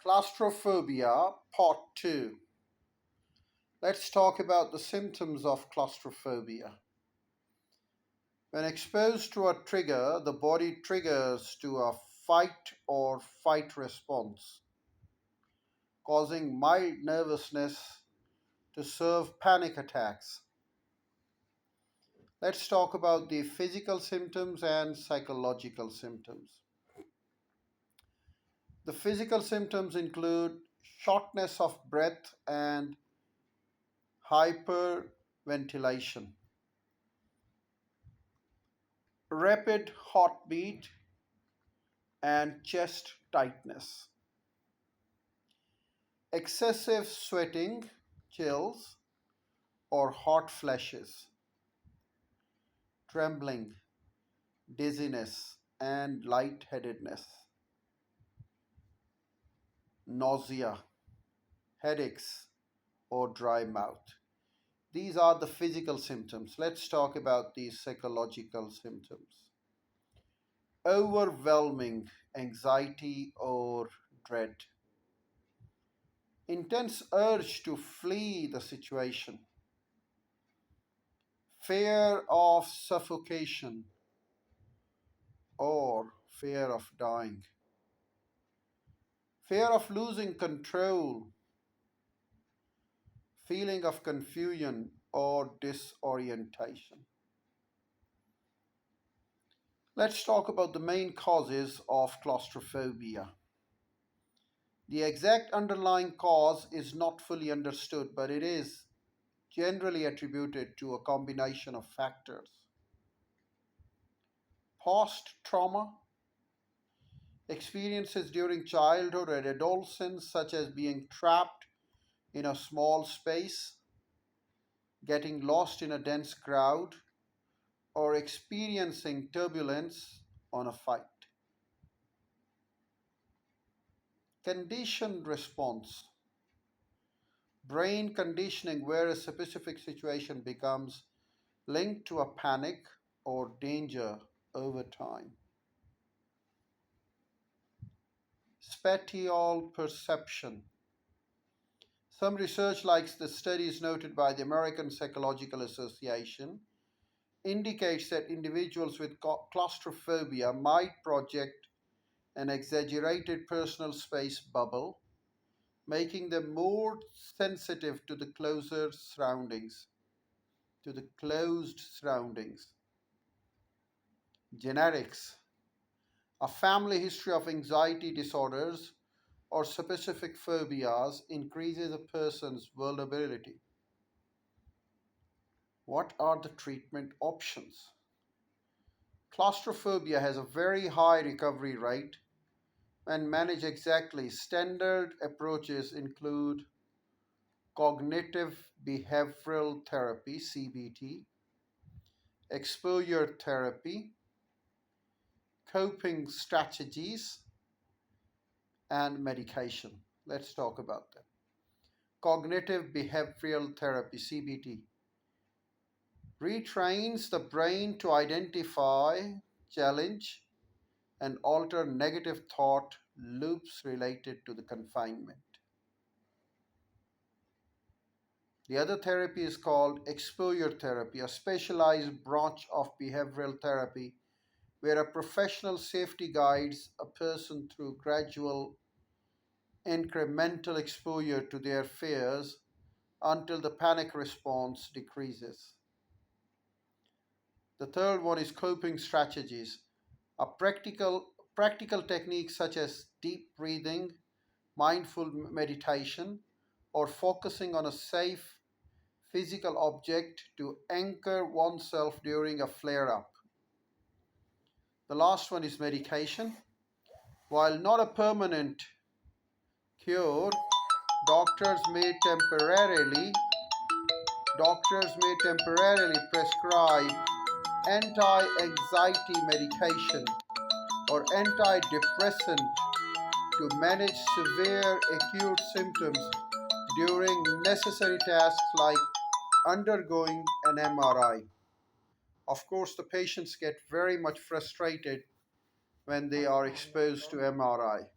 Claustrophobia, Part 2. Let's talk about the symptoms of claustrophobia. When exposed to a trigger, the body triggers to a fight or fight response, causing mild nervousness to serve panic attacks. Let's talk about the physical symptoms and psychological symptoms. The physical symptoms include shortness of breath and hyperventilation, rapid heartbeat, and chest tightness, excessive sweating, chills, or hot flashes, trembling, dizziness, and lightheadedness, nausea, headaches, or dry mouth. These are the physical symptoms. Let's talk about the psychological symptoms. Overwhelming anxiety or dread, intense urge to flee the situation, fear of suffocation or fear of dying, fear of losing control, feeling of confusion or disorientation. Let's talk about the main causes of claustrophobia. The exact underlying cause is not fully understood, but it is generally attributed to a combination of factors. Past trauma, experiences during childhood and adolescence, such as being trapped in a small space, getting lost in a dense crowd, or experiencing turbulence on a flight. Conditioned response, brain conditioning where a specific situation becomes linked to a panic or danger over time. Spatial perception. Some research, like the studies noted by the American Psychological Association, indicates that individuals with claustrophobia might project an exaggerated personal space bubble, making them more sensitive to the closed surroundings. Genetics. A family history of anxiety disorders or specific phobias increases a person's vulnerability. What are the treatment options? Claustrophobia has a very high recovery rate. When managed exactly, standard approaches include cognitive behavioral therapy, CBT, exposure therapy, coping strategies, and medication. Let's talk about them. Cognitive behavioral therapy, CBT, retrains the brain to identify, challenge, and alter negative thought loops related to the confinement. The other therapy is called exposure therapy, a specialized branch of behavioral therapy where a professional safety guides a person through gradual incremental exposure to their fears until the panic response decreases. The third one is coping strategies, a practical techniques such as deep breathing, mindful meditation, or focusing on a safe physical object to anchor oneself during a flare up. The last one is medication. While not a permanent cure, doctors may temporarily doctors may temporarily prescribe anti-anxiety medication or antidepressant to manage severe acute symptoms during necessary tasks like undergoing an MRI. Of course, the patients get very much frustrated when they are exposed to MRI.